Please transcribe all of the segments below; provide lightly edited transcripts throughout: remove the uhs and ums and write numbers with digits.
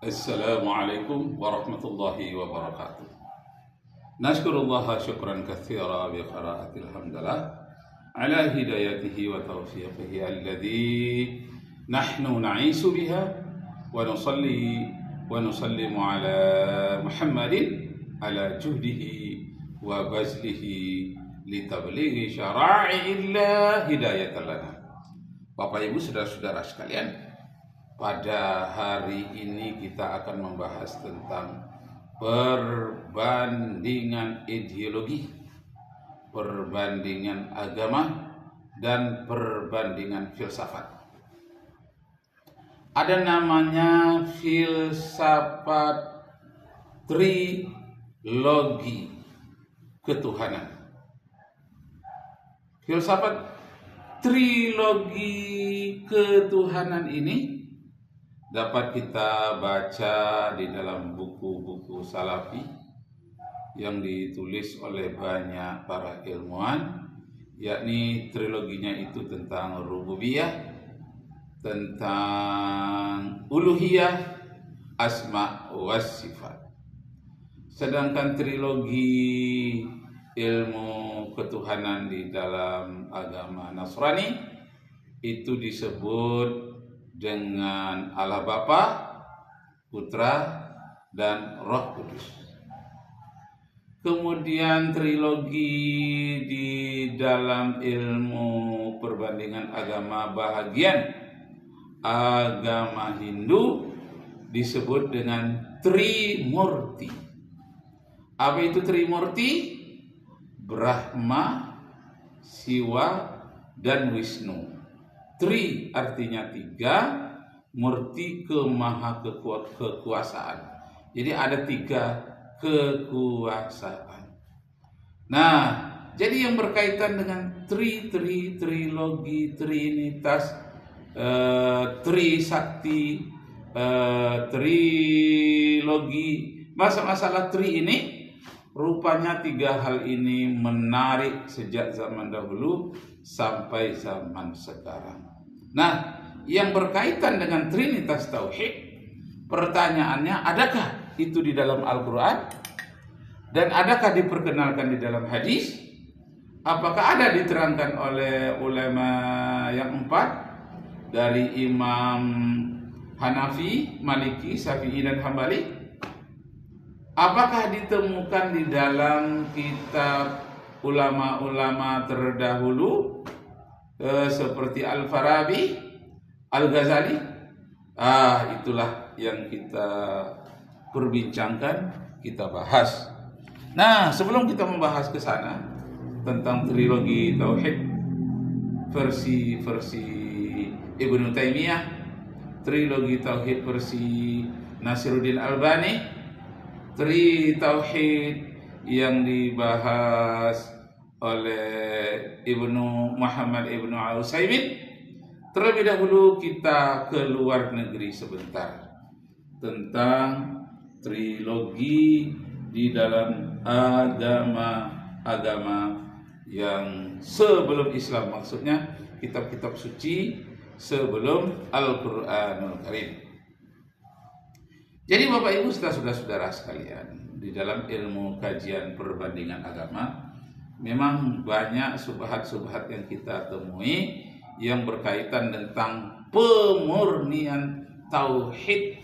Assalamualaikum warahmatullahi wabarakatuh. Nashkurullah syukran katsira bi qiraatil hamdalah ala hidayatihi wa tawfiqihi alladhi nahnu na'ishu biha wa nusalli wa nusallimu ala Muhammadin ala juhdihi wa bazlihi li tablighi syara'i'illah hidayatan lana. Bapak Ibu saudara-saudara sekalian, pada hari ini kita akan membahas tentang perbandingan ideologi, perbandingan agama, dan perbandingan filsafat. Ada namanya filsafat trilogi ketuhanan. Filsafat trilogi ketuhanan ini dapat kita baca di dalam buku-buku salafi yang ditulis oleh banyak para ilmuwan, yakni triloginya itu tentang rububiyah, tentang uluhiyah, asma wa sifat. Sedangkan trilogi ilmu ketuhanan di dalam agama Nasrani itu disebut dengan Allah Bapa, Putra, dan Roh Kudus. Kemudian trilogi di dalam ilmu perbandingan agama bahagian agama Hindu disebut dengan Trimurti. Apa itu Trimurti? Brahma, Siwa, dan Wisnu. Tri artinya tiga, murti kemaha kekuasaan. Jadi ada tiga kekuasaan. Nah, jadi yang berkaitan dengan trilogi, trinitas, trisakti, trilogi, masalah tri ini rupanya tiga hal ini menarik sejak zaman dahulu sampai zaman sekarang. Nah, yang berkaitan dengan Trinitas Tauhid, pertanyaannya, adakah itu di dalam Al-Quran? Dan adakah diperkenalkan di dalam hadis? Apakah ada diterangkan oleh ulama yang empat, dari Imam Hanafi, Maliki, Syafi'i, dan Hambali? Apakah ditemukan di dalam kitab ulama-ulama terdahulu seperti Al-Farabi, Al-Ghazali? Itulah yang kita perbincangkan, kita bahas. Nah, sebelum kita membahas ke sana tentang trilogi tauhid versi Ibnu Taimiyah, trilogi tauhid versi Nasiruddin Albani, tauhid yang dibahas oleh Ibnu Muhammad Ibnu Al-Utsaimin, terlebih dahulu kita ke luar negeri sebentar tentang trilogi di dalam agama yang sebelum Islam, maksudnya kitab-kitab suci sebelum Al-Qur'anul Karim. Jadi Bapak Ibu saudara-saudara sekalian, di dalam ilmu kajian perbandingan agama memang banyak subhat-subhat yang kita temui yang berkaitan tentang pemurnian tauhid.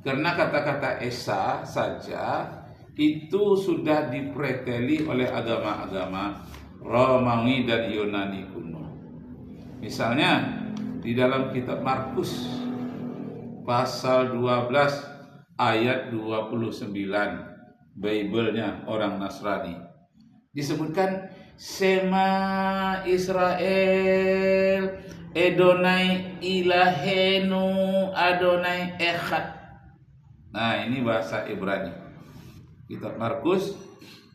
Karena kata-kata esa saja itu sudah dipreteli oleh agama-agama Romawi dan Yunani kuno. Misalnya di dalam kitab Markus pasal 12 ayat 29, Bible-nya orang Nasrani, disebutkan Sema Israel Adonai Ilahenu Adonai Echad. Nah, ini bahasa Ibrani. Kitab Markus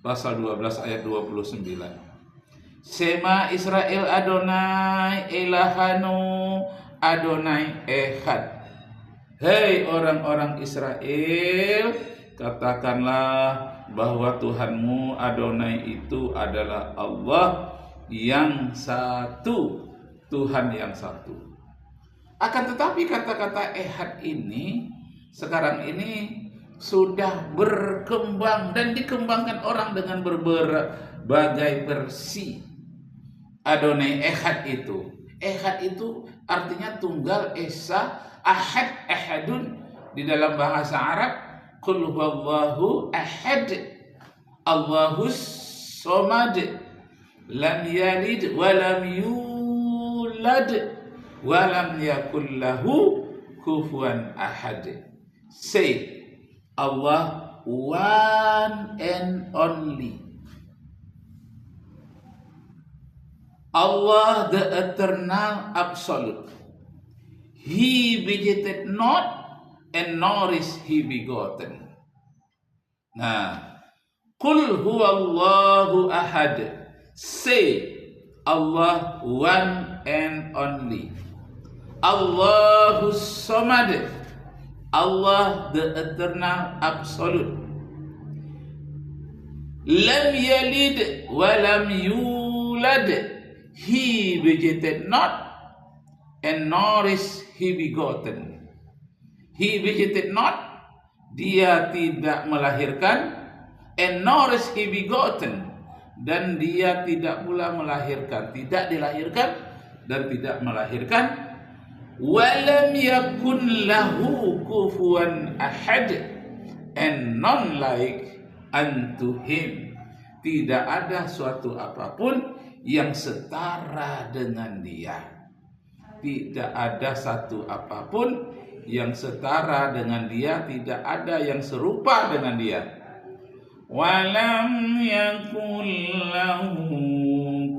pasal 12 ayat 29. Sema Israel Adonai Ilahanu Adonai Echad. Hei orang-orang Israel, katakanlah bahwa Tuhanmu Adonai itu adalah Allah yang satu, Tuhan yang satu. Akan tetapi kata-kata ehad ini sekarang ini sudah berkembang dan dikembangkan orang dengan berbagai versi. Adonai Ehad itu. Ehad itu artinya tunggal, esa, ahad, ahadun. Di dalam bahasa Arab, qul huwallahu ahad, Allahus somad, lam yalid wa lam yulad wa lam yakul lahu kufuwan ahad. Say, Allah one and only. Allah the eternal absolute. He begetted not, and nor is he begotten. Nah, qul huwallahu ahad. Say, Allah one and only. Allahus somad. Allah the eternal absolute. Lam yalid wa lam yulad. He begetted not, and nor is he begotten. He begetted not, dia tidak melahirkan, and nor is he begotten, dan dia tidak pula melahirkan, tidak dilahirkan dan tidak melahirkan. Walam yakun lahu kufuwan ahad, and none like unto him. Tidak ada suatu apapun yang setara dengan dia. Tidak ada satu apapun yang setara dengan dia, tidak ada yang serupa dengan dia. Walam yakul lahu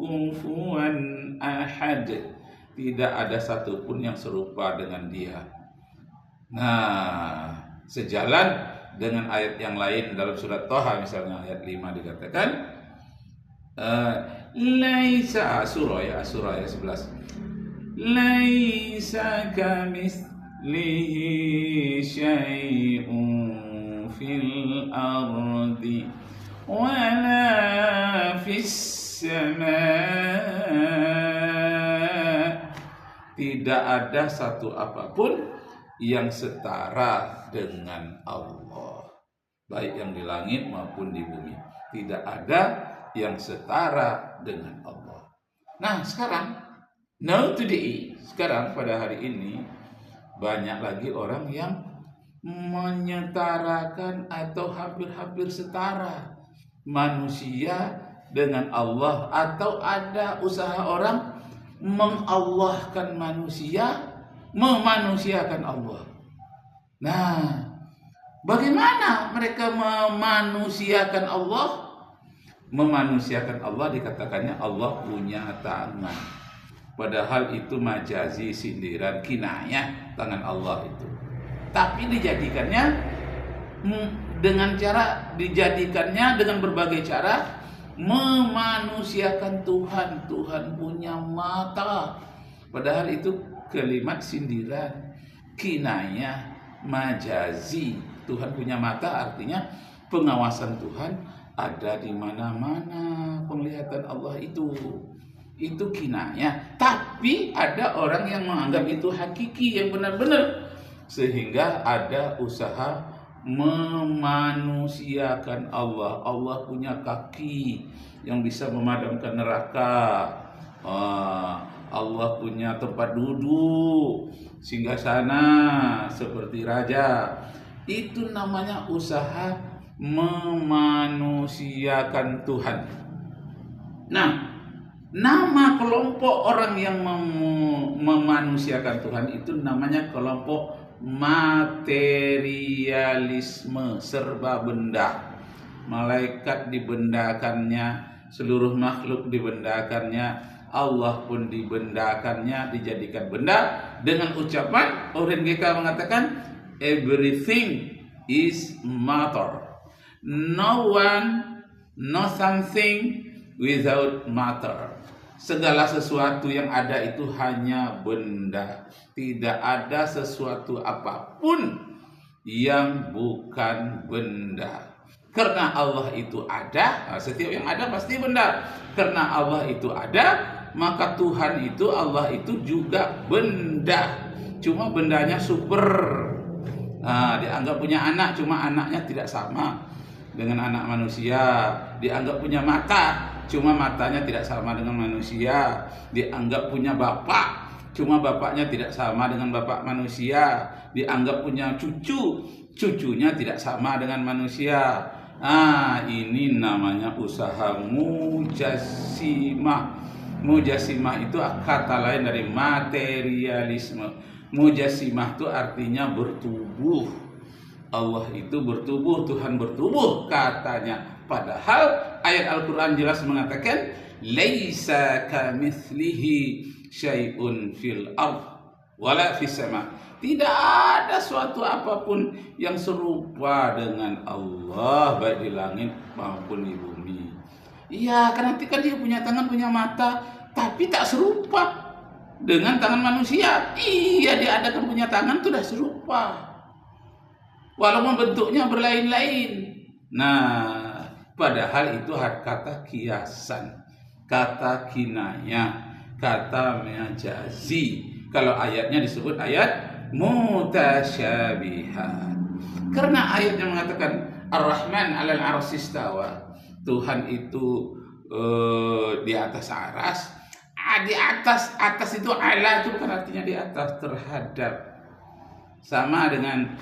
kufuwan ahad. Tidak ada satupun yang serupa dengan dia. Nah, sejalan dengan ayat yang lain dalam surat Thaha, misalnya ayat 5 dikatakan laisa surah ya 11. Laisa kamitslihi syai'un fil ardi wala fis sama'. Tidak ada satu apapun yang setara dengan Allah, baik yang di langit maupun di bumi. Tidak ada yang setara dengan Allah. Nah, sekarang sekarang pada hari ini banyak lagi orang yang menyetarakan atau hampir-hampir setara manusia dengan Allah, atau ada usaha orang mengallahkan manusia, memanusiakan Allah. Nah, bagaimana mereka memanusiakan Allah? Memanusiakan Allah dikatakannya Allah punya tangan, padahal itu majazi, sindiran, kinayah tangan Allah itu. Tapi dijadikannya dengan berbagai cara memanusiakan Tuhan. Tuhan punya mata, padahal itu kalimat sindiran, kinayah, majazi. Tuhan punya mata artinya pengawasan Tuhan ada di mana-mana. Penglihatan Allah itu kinayah. Tapi ada orang yang menganggap itu hakiki, yang benar-benar, sehingga ada usaha memanusiakan Allah. Allah punya kaki yang bisa memadamkan neraka. Allah punya tempat duduk, singgasana seperti raja. Itu namanya usaha memanusiakan Tuhan. Nah, nama kelompok orang yang memanusiakan Tuhan itu namanya kelompok materialisme, serba benda. Malaikat dibendakannya, seluruh makhluk dibendakannya, Allah pun dibendakannya, dijadikan benda dengan ucapan Oren GK mengatakan everything is matter. No one, no something without matter. Segala sesuatu yang ada itu hanya benda. Tidak ada sesuatu apapun yang bukan benda. Karena Allah itu ada, setiap yang ada pasti benda. Karena Allah itu ada, maka Tuhan itu, Allah itu juga benda. Cuma bendanya super. Dianggap punya anak, cuma anaknya tidak sama dengan anak manusia. Dianggap punya mata, cuma matanya tidak sama dengan manusia. Dianggap punya bapak, cuma bapaknya tidak sama dengan bapak manusia. Dianggap punya cucu, cucunya tidak sama dengan manusia. Ini namanya usaha mujassimah. Mujassimah itu kata lain dari materialisme. Mujassimah itu artinya bertubuh. Allah itu bertubuh, Tuhan bertubuh katanya. Padahal ayat Al-Quran jelas mengatakan laisa kamitslihi syai'un fil ardh wala fis sama. Tidak ada suatu apapun yang serupa dengan Allah baik di langit maupun di bumi. Iya, karena kan dia punya tangan, punya mata, tapi tak serupa dengan tangan manusia. Iya, dia ada kan punya tangan itu sudah serupa, walaupun bentuknya berlain-lain. Nah, padahal itu kata kiasan, kata kinayah, kata majazi. Kalau ayatnya disebut ayat mutasyabihat. Karena ayatnya mengatakan Ar-Rahman 'alal 'arsy istawa. Tuhan itu di atas aras. Di atas itu ala itu bukan artinya di atas, terhadap. Sama dengan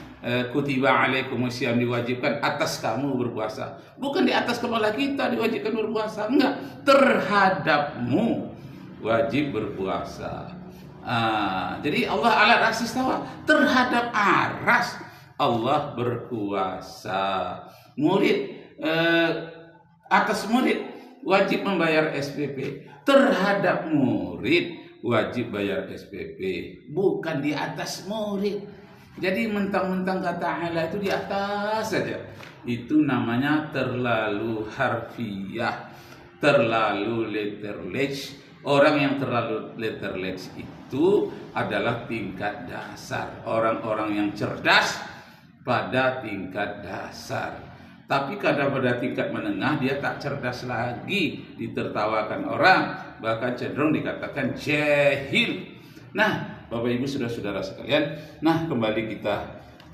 kutiba alaikumusiyam, diwajibkan atas kamu berpuasa. Bukan di atas kepala kita diwajibkan berpuasa, enggak, terhadapmu wajib berpuasa. Jadi Allah ala arsy istawa, terhadap aras Allah berkuasa. Murid atas murid wajib membayar SPP, terhadap murid wajib bayar SPP, bukan di atas murid. Jadi mentang-mentang kata ala itu di atas saja, itu namanya terlalu harfiah, terlalu letterless. Orang yang terlalu letterless itu adalah tingkat dasar, orang-orang yang cerdas pada tingkat dasar. Tapi kadang pada tingkat menengah dia tak cerdas lagi, ditertawakan orang, bahkan cenderung dikatakan jahil. Nah, Bapak Ibu saudara-saudara sekalian, kembali kita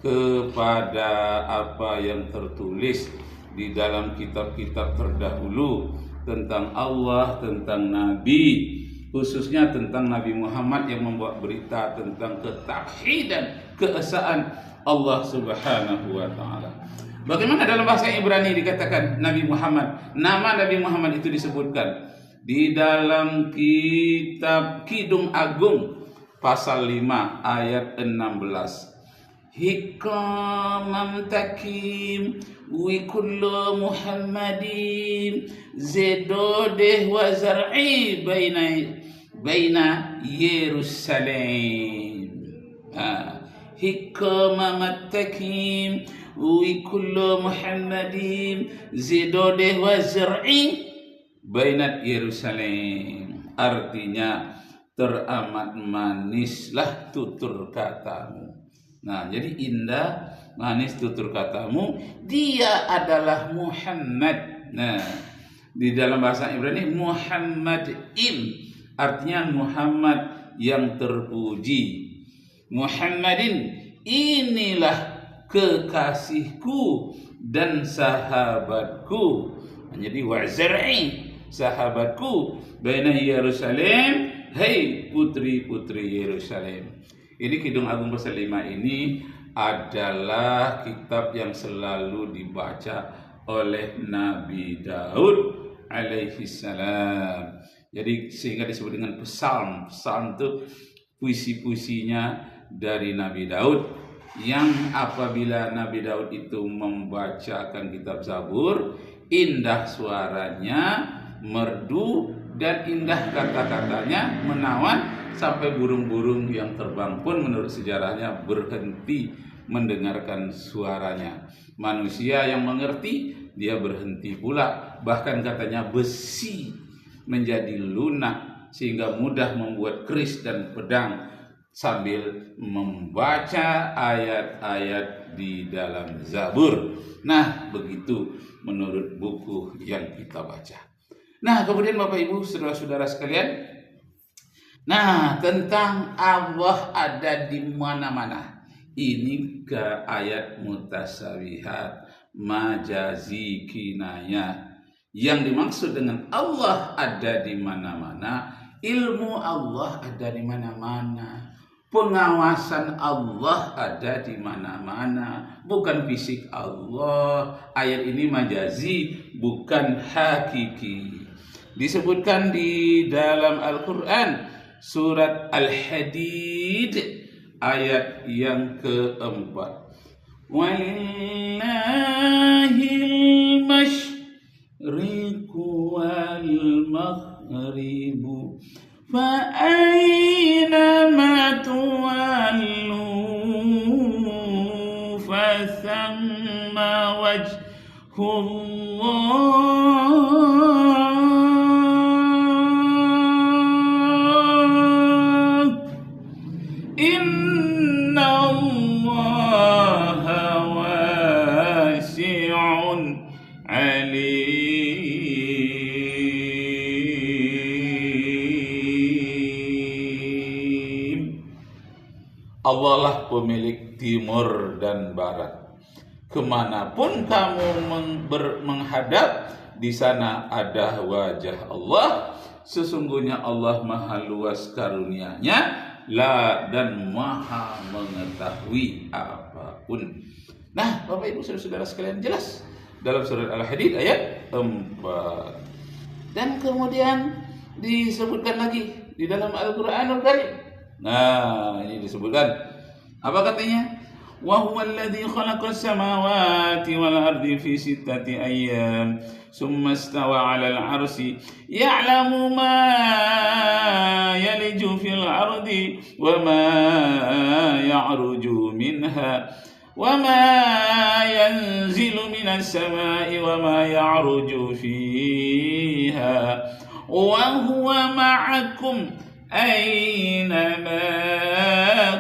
kepada apa yang tertulis di dalam kitab-kitab terdahulu tentang Allah, tentang Nabi, khususnya tentang Nabi Muhammad yang membawa berita tentang ketauhidan, keesaan Allah Subhanahu wa taala. Bagaimana dalam bahasa Ibrani dikatakan Nabi Muhammad? Nama Nabi Muhammad itu disebutkan di dalam kitab Kidung Agung pasal 5 ayat 16. Hikam takim wi kullu Muhammadin zedodeh wa zar'i baina Yerusalem. Hikam takim wi kullu Muhammadin zedodeh wa zar'i baina Yerusalem. Artinya teramat manislah tutur katamu. Nah, jadi indah, manis tutur katamu. Dia adalah Muhammad. Nah, di dalam bahasa Ibrani Muhammadin artinya Muhammad yang terpuji. Muhammadin, inilah kekasihku dan sahabatku. Jadi wa'zar'i, sahabatku, baina Yerusalem, hei putri-putri Yerusalem. Ini Kidung Agung pasal 5 ini adalah kitab yang selalu dibaca oleh Nabi Daud alaihi salam. Jadi sehingga disebut dengan psalm. Psalm itu puisi-puisinya dari Nabi Daud, yang apabila Nabi Daud itu membacakan kitab Zabur, indah suaranya, merdu dan indah kata-katanya, menawan, sampai burung-burung yang terbang pun menurut sejarahnya berhenti mendengarkan suaranya. Manusia yang mengerti, dia berhenti pula. Bahkan katanya besi menjadi lunak sehingga mudah membuat keris dan pedang sambil membaca ayat-ayat di dalam Zabur. Nah, begitu menurut buku yang kita baca. Nah, kemudian Bapak Ibu saudara-saudara sekalian, tentang Allah ada di mana-mana. Ini ke ayat mutasawihat, majazi, kinayah. Yang dimaksud dengan Allah ada di mana-mana, ilmu Allah ada di mana-mana, pengawasan Allah ada di mana-mana, bukan fisik Allah. Ayat ini majazi, bukan hakiki. Disebutkan di dalam Al-Quran surat Al-Hadid ayat yang keempat. Walillahil masyriqu wal maghribu fa aynama tuwallu fa thamma wajhullah. Allah lah pemilik timur dan barat. Kemanapun kamu menghadap, di sana ada wajah Allah. Sesungguhnya Allah maha luas karunia-Nya, dan maha mengetahui apapun. Nah, Bapak Ibu saudara-saudara sekalian, jelas dalam surat Al-Hadid ayat 4. Dan kemudian disebutkan lagi di dalam Al-Qur'anul Karim. Nah, ini disebutkan apa katanya? Wa huwal ladzi khalaqas samawati wal ardi fi sittati ayyam summa istawa 'alal 'arsy ya'lamu ma yaliju fil ardi wa ma ya'ruju minha wa ma yanzilu minas samai wa ma ya'ruju fiha wa huwa ma'akum aynama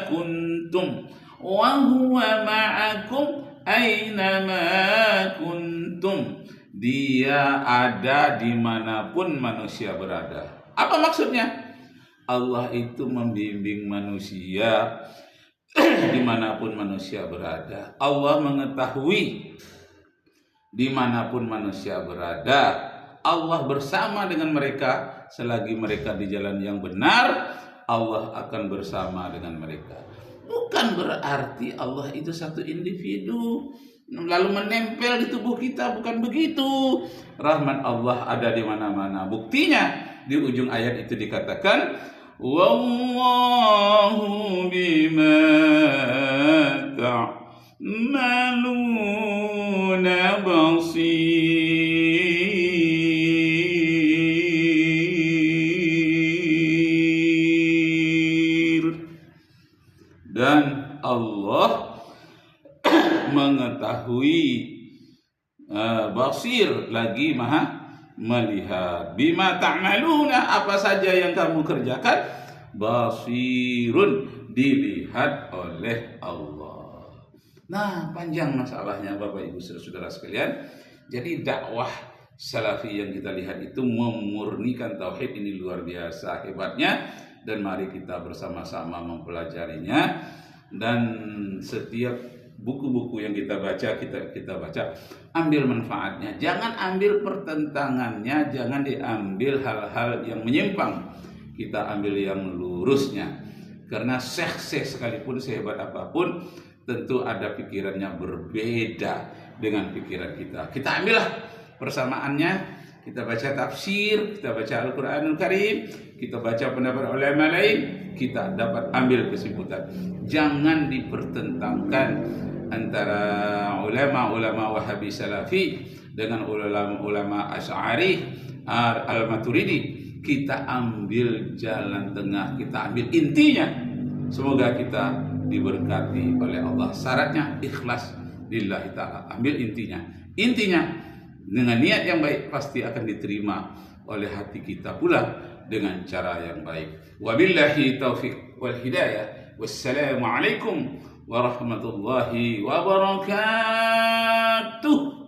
kuntum wa huwa ma'akum aynama kuntum. Dia ada dimanapun manusia berada. Apa maksudnya? Allah itu membimbing manusia dimanapun manusia berada. Allah mengetahui dimanapun manusia berada. Allah bersama dengan mereka selagi mereka di jalan yang benar. Allah akan bersama dengan mereka. Bukan berarti Allah itu satu individu lalu menempel di tubuh kita, bukan begitu. Rahmat Allah ada di mana-mana. Buktinya di ujung ayat itu dikatakan wallahu bima ta'maluna basir. Dan Allah mengetahui, basir lagi maha melihat. Bima ta'maluna, apa saja yang kamu kerjakan, basirun, dilihat oleh Allah. Nah, panjang masalahnya Bapak Ibu saudara sekalian. Jadi dakwah salafi yang kita lihat itu memurnikan tauhid, ini luar biasa hebatnya. Dan mari kita bersama-sama mempelajarinya. Dan setiap buku-buku yang kita baca, kita baca, ambil manfaatnya, jangan ambil pertentangannya, jangan diambil hal-hal yang menyimpang, kita ambil yang lurusnya. Karena syekh sekalipun sehebat apapun, tentu ada pikirannya berbeda dengan pikiran kita. Kita ambillah persamaannya, kita baca tafsir, kita baca Al-Quranul Karim, kita baca pendapat ulama lain, kita dapat ambil kesimpulan. Jangan dipertentangkan antara ulama-ulama Wahabi Salafi dengan ulama-ulama Asy'ari Al-Maturidi. Kita ambil jalan tengah, kita ambil intinya. Semoga kita diberkati oleh Allah. Syaratnya ikhlas lillahi ta'ala. Ambil intinya. Intinya dengan niat yang baik pasti akan diterima oleh hati kita pula dengan cara yang baik. Wabillahi taufiq wal hidayah. Wassalamualaikum warahmatullahi wabarakatuh.